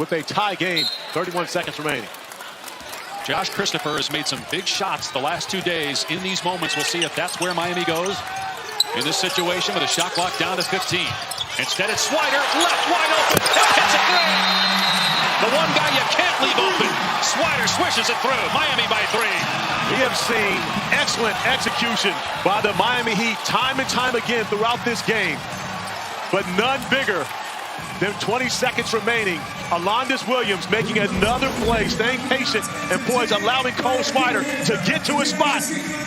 with a tie game. 31 seconds remaining. Josh Christopher has made some big shots the last 2 days. In these moments, we'll see if that's where Miami goes in this situation with a shot clock down to 15. Instead, it's Swider, left wide open. Hits it through. The one guy you can't leave open. Swider swishes it through. Miami by 3. We have seen excellent execution by the Miami Heat time and time again throughout this game, but none bigger than 20 seconds remaining. Alondes Williams making another play, staying patient and poised, allowing Cole Swider to get to his spot,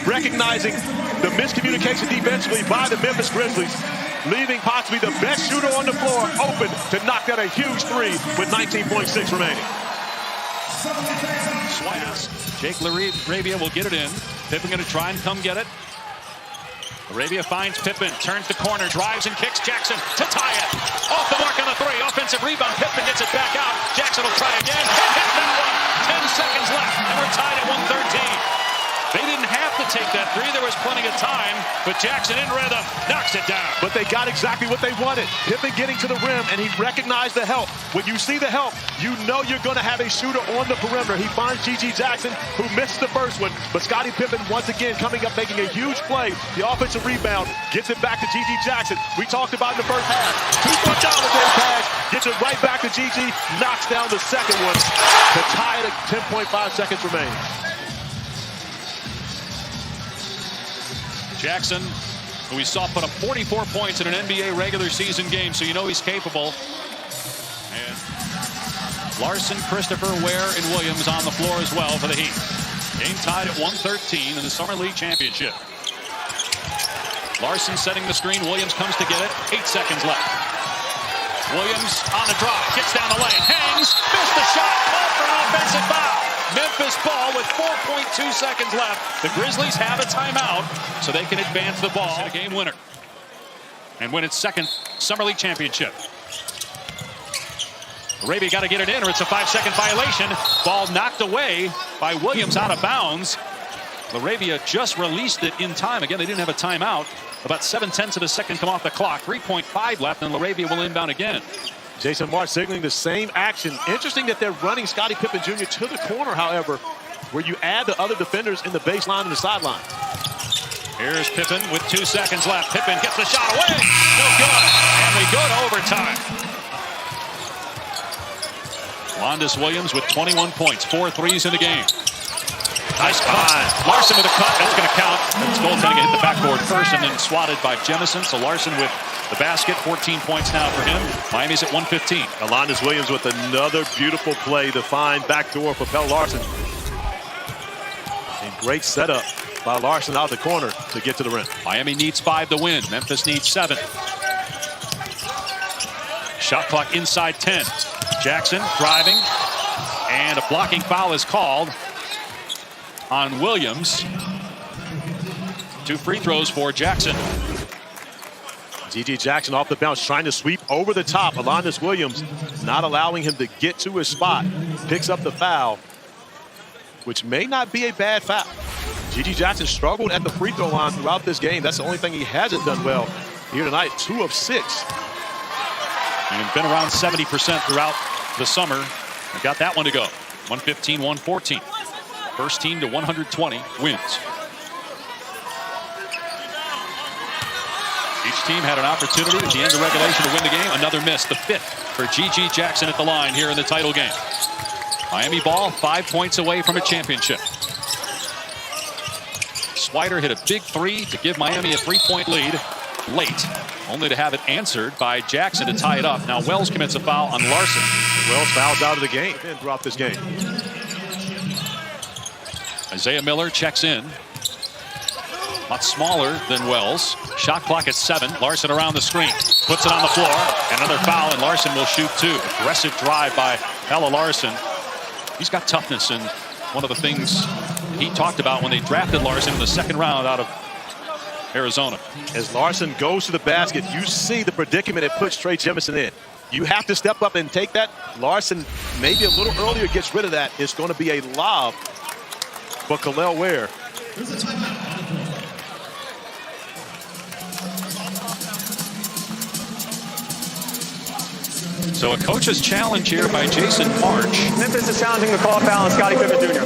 recognizing the miscommunication defensively by the Memphis Grizzlies, leaving possibly the best shooter on the floor open to knock down a huge 3 with 19.6 remaining. Swider. Jake Arabia will get it in. Pippen going to try and come get it. Arabia finds Pippen, turns the corner, drives and kicks Jackson to tie it. Off the mark on the 3. Offensive rebound. Pippen gets it back out. Jackson will try again. And hit that one. 10 seconds left. And we're tied at 113. They didn't have to take that 3. There was plenty of time, but Jackson in rhythm knocks it down. But they got exactly what they wanted. Pippen getting to the rim, and he recognized the help. When you see the help, you know you're going to have a shooter on the perimeter. He finds G.G. Jackson, who missed the first one, but Scottie Pippen once again coming up, making a huge play. The offensive rebound gets it back to G.G. Jackson. We talked about in the first half. 2-foot down the goal pass, gets it right back to G.G., knocks down the second one to tie it at 10.5 seconds remaining. Jackson, who we saw put up 44 points in an NBA regular season game, so you know he's capable. And Larson, Christopher, Ware, and Williams on the floor as well for the Heat. Game tied at 113 in the Summer League Championship. Larson setting the screen. Williams comes to get it. 8 seconds left. Williams on the drop, gets down the lane, hangs, missed the shot, called for an offensive foul. Memphis ball with 4.2 seconds left. The Grizzlies have a timeout so they can advance the ball. A game winner and win its second Summer League championship. Arabia got to get it in or it's a 5-second violation. Ball knocked away by Williams out of bounds. Arabia just released it in time. Again, they didn't have a timeout. About 7/10 of a second come off the clock. 3.5 left and Arabia will inbound again. Jason Marsh signaling the same action. Interesting that they're running Scottie Pippen Jr. to the corner, however, where you add the other defenders in the baseline and the sideline. Here's Pippen with 2 seconds left. Pippen gets the shot away. No good. And we go to overtime. Alondes Williams with 21 points, 4 threes in the game. Nice cut. Larson with a cut. That's going to count. It's goaltending hit the backboard first and then swatted by Jemison. So Larson with the basket. 14 points now for him. Miami's at 115. Alondes Williams with another beautiful play to find backdoor for Pelle Larsson. And great setup by Larsson out of the corner to get to the rim. Miami needs 5 to win. Memphis needs 7. Shot clock inside 10. Jackson driving. And a blocking foul is called on Williams. 2 free throws for Jackson. G.G. Jackson off the bounce trying to sweep over the top. Alondes Williams not allowing him to get to his spot. Picks up the foul, which may not be a bad foul. G.G. Jackson struggled at the free throw line throughout this game. That's the only thing he hasn't done well here tonight. 2 of 6. And been around 70% throughout the summer. And got that one to go. 115-114. First team to 120 wins. Each team had an opportunity at the end of regulation to win the game. Another miss, the 5th for G.G. Jackson at the line here in the title game. Miami ball 5 points away from a championship. Swider hit a big 3 to give Miami a 3-point lead late, only to have it answered by Jackson to tie it up. Now Wells commits a foul on Larson. Wells fouls out of the game throughout this game. Isaiah Miller checks in. Much smaller than Wells. Shot clock at 7. Larson around the screen. Puts it on the floor. Another foul, and Larson will shoot 2. Aggressive drive by Pelle Larsson. He's got toughness, and one of the things he talked about when they drafted Larson in the 2nd round out of Arizona. As Larson goes to the basket, you see the predicament it puts Trey Jemison in. You have to step up and take that. Larson maybe a little earlier gets rid of that. It's going to be a lob for Kel'el Ware. So a coach's challenge here by Jason March. Memphis is challenging the call foul on Scottie Pippen Jr.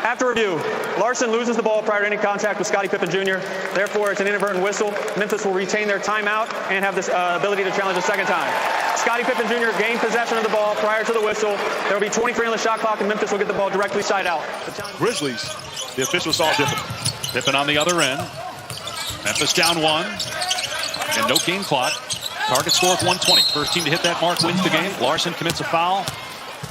After review, Larson loses the ball prior to any contact with Scottie Pippen Jr. Therefore, it's an inadvertent whistle. Memphis will retain their timeout and have this ability to challenge a second time. Scottie Pippen Jr. gained possession of the ball prior to the whistle. There will be 23 on the shot clock, and Memphis will get the ball directly side out. Grizzlies, the officials saw different. Pippen on the other end. Memphis down 1. And no game clock. Target score of 120. First team to hit that mark wins the game. Larson commits a foul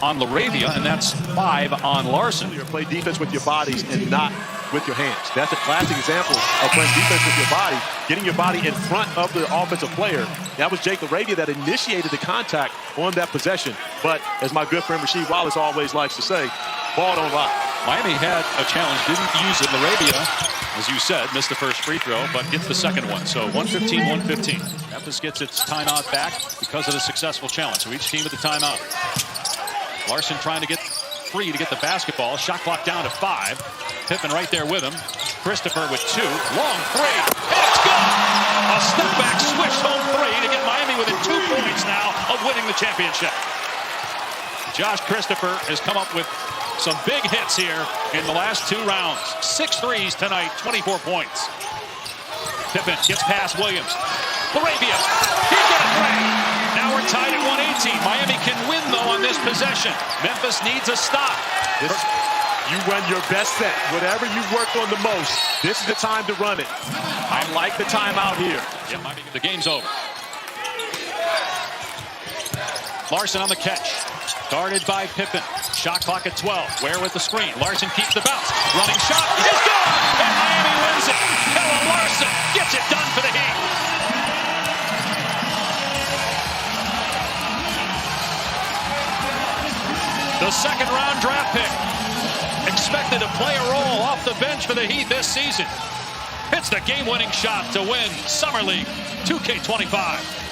on LaRavia, and that's 5 on Larson. You play defense with your bodies and not with your hands. That's a classic example of playing defense with your body, getting your body in front of the offensive player. That was Jake LaRavia that initiated the contact on that possession. But as my good friend Rasheed Wallace always likes to say, ball don't lie. Miami had a challenge, didn't use it. LaRavia, as you said, missed the first free throw, but gets the second one. So 115-115. Memphis gets its timeout back because of the successful challenge. So each team with the timeout. Larson trying to get free to get the basketball. Shot clock down to 5. Pippen right there with him. Christopher with 2. Long 3. And it's good! A step back swish home 3 to get Miami within 2 points now of winning the championship. Josh Christopher has come up with some big hits here in the last 2 rounds. 6 threes tonight, 24 points. Pippen gets past Williams. LaRavia, he got it right. Now we're tied at 118. Miami can win, though, on this possession. Memphis needs a stop. You run your best set. Whatever you've worked on the most, this is the time to run it. I like the timeout here. Yeah, the game's over. Larson on the catch. Guarded by Pippen. Shot clock at 12. Ware with the screen. Larson keeps the bounce. Running shot is good! And Miami wins it. Kellen Larson gets it done for the Heat. The second-round draft pick expected to play a role off the bench for the Heat this season. Hits the game-winning shot to win Summer League 2K25.